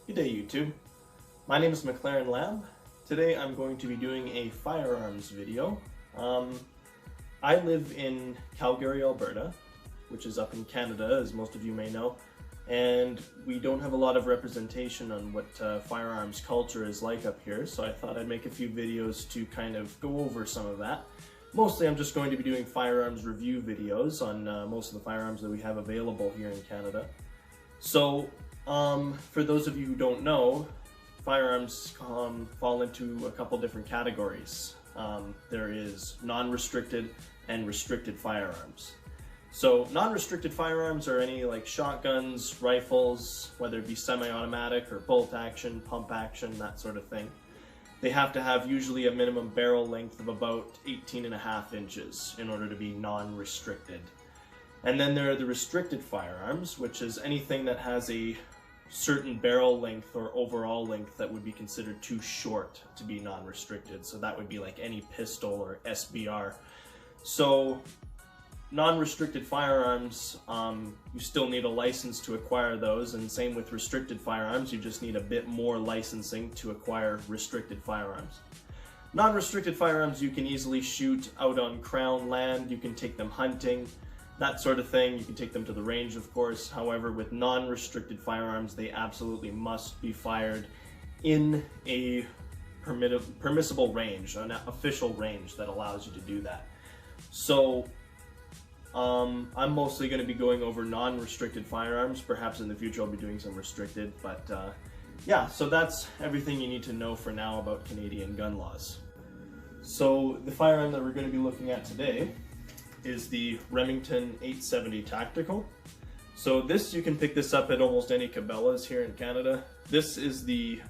Good day, YouTube. My name is McLaren Lamb. Today I'm going to be doing a firearms video. I live in Calgary, Alberta, which is up in Canada, as most of you may know, and we don't have a lot of representation on what firearms culture is like up here, so I thought I'd make a few videos to kind of go over some of that. Mostly I'm just going to be doing firearms review videos on most of the firearms that we have available here in Canada. So, for those of you who don't know, firearms fall into a couple different categories. There is non-restricted and restricted firearms. So non-restricted firearms are any like shotguns, rifles, whether it be semi-automatic or bolt action, pump action, that sort of thing. They have to have usually a minimum barrel length of about 18.5 inches in order to be non-restricted. And then there are the restricted firearms, which is anything that has a certain barrel length or overall length that would be considered too short to be non-restricted. So that would be like any pistol or SBR. So non-restricted firearms, you still need a license to acquire those, and same with restricted firearms, you just need a bit more licensing to acquire restricted firearms. Non-restricted firearms you can easily shoot out on crown land, you can take them hunting, that sort of thing. You can take them to the range, of course. However, with non-restricted firearms, they absolutely must be fired in a permissible range, an official range that allows you to do that. So I'm mostly going to be going over non-restricted firearms. Perhaps in the future I'll be doing some restricted, but yeah, so that's everything you need to know for now about Canadian gun laws. So the firearm that we're going to be looking at today is the Remington 870 Tactical. So this, you can pick this up at almost any Cabela's here in Canada. This is the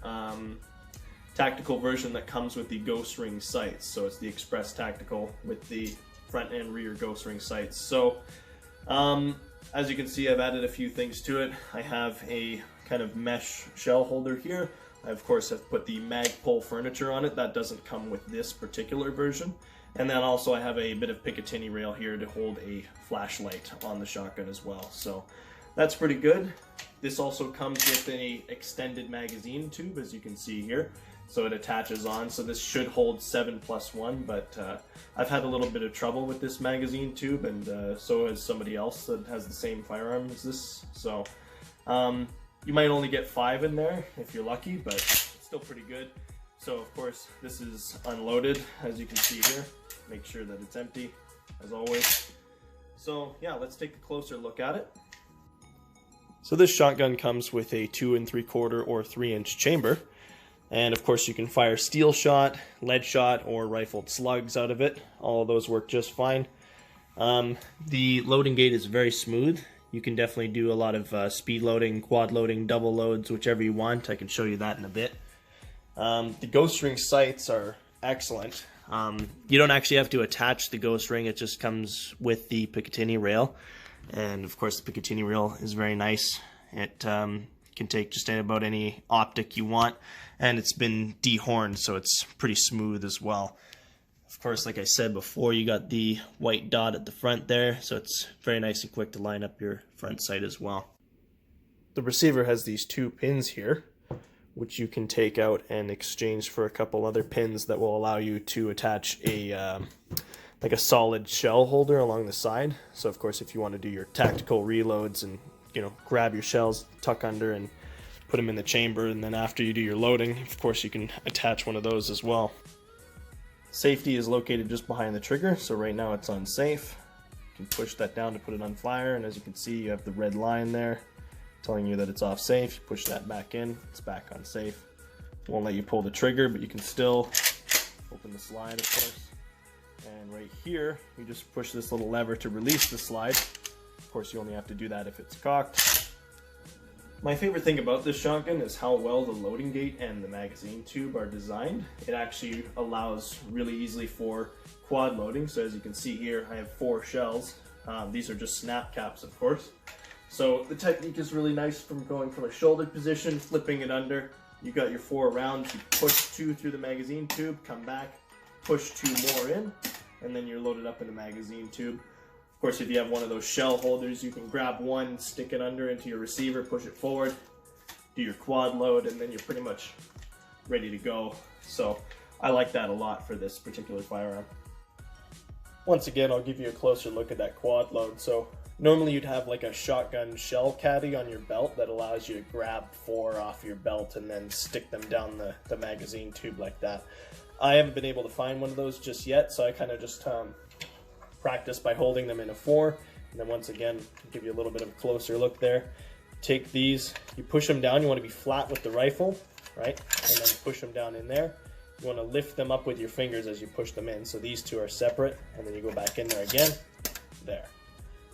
tactical version that comes with the ghost ring sights. So it's the Express Tactical with the front and rear ghost ring sights. So as you can see, I've added a few things to it. I have a kind of mesh shell holder here. I of course have put the Magpul furniture on it. That doesn't come with this particular version. And then also I have a bit of Picatinny rail here to hold a flashlight on the shotgun as well. So that's pretty good. This also comes with an extended magazine tube, as you can see here. So it attaches on. So this should hold 7+1, but I've had a little bit of trouble with this magazine tube, and so has somebody else that has the same firearm as this. So you might only get 5 in there if you're lucky, but it's still pretty good. So of course this is unloaded, as you can see here. Make sure that it's empty, as always. So yeah, let's take a closer look at it. So this shotgun comes with a 2 3/4 or 3-inch chamber. And of course you can fire steel shot, lead shot, or rifled slugs out of it. All of those work just fine. The loading gate is very smooth. You can definitely do a lot of speed loading, quad loading, double loads, whichever you want. I can show you that in a bit. The ghost ring sights are excellent. You don't actually have to attach the ghost ring, it just comes with the Picatinny rail. And of course the Picatinny rail is very nice. It can take just about any optic you want, and it's been dehorned, so it's pretty smooth as well. Of course, like I said before, you got the white dot at the front there, so it's very nice and quick to line up your front sight as well. The receiver has these 2 pins here, which you can take out and exchange for a couple other pins that will allow you to attach a like a solid shell holder along the side. So of course, if you want to do your tactical reloads and grab your shells, tuck under and put them in the chamber, and then after you do your loading, of course you can attach one of those as well. Safety is located just behind the trigger, so right now it's on safe. You can push that down to put it on fire, and as you can see, you have the red line there telling you that it's off safe. You push that back in, it's back on safe. Won't let you pull the trigger, but you can still open the slide, of course. And right here, you just push this little lever to release the slide. Of course, you only have to do that if it's cocked. My favorite thing about this shotgun is how well the loading gate and the magazine tube are designed. It actually allows really easily for quad loading. So as you can see here, I have 4 shells. These are just snap caps, of course. So the technique is really nice from going from a shoulder position, flipping it under. You got your 4 rounds, you push 2 through the magazine tube, come back, push 2 more in, and then you're loaded up in the magazine tube. Of course, if you have one of those shell holders, you can grab one, stick it under into your receiver, push it forward, do your quad load, and then you're pretty much ready to go. So I like that a lot for this particular firearm. Once again, I'll give you a closer look at that quad load. So normally you'd have like a shotgun shell caddy on your belt that allows you to grab 4 off your belt and then stick them down the magazine tube like that. I haven't been able to find one of those just yet, so I kind of just practice by holding them in a 4. And then once again, give you a little bit of a closer look there. Take these, you push them down, you want to be flat with the rifle, right? And then push them down in there. You want to lift them up with your fingers as you push them in. So these two are separate, and then you go back in there again. There.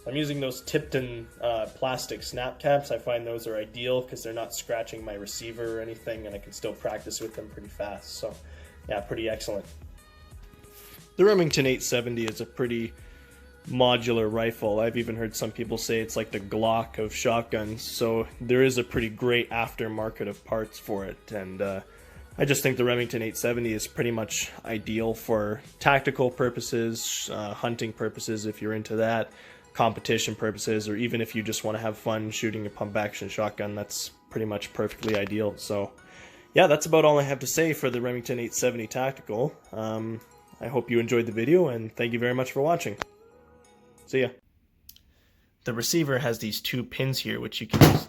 So I'm using those Tipton plastic snap caps. I find those are ideal because they're not scratching my receiver or anything, and I can still practice with them pretty fast. So yeah, pretty excellent. The Remington 870 is a pretty modular rifle. I've even heard some people say it's like the Glock of shotguns, so there is a pretty great aftermarket of parts for it, and I just think the Remington 870 is pretty much ideal for tactical purposes, hunting purposes if you're into that, competition purposes, or even if you just want to have fun shooting a pump action shotgun. That's pretty much perfectly ideal. So yeah, that's about all I have to say for the Remington 870 Tactical. I hope you enjoyed the video, and thank you very much for watching. See ya. The receiver has these 2 pins here, which you can use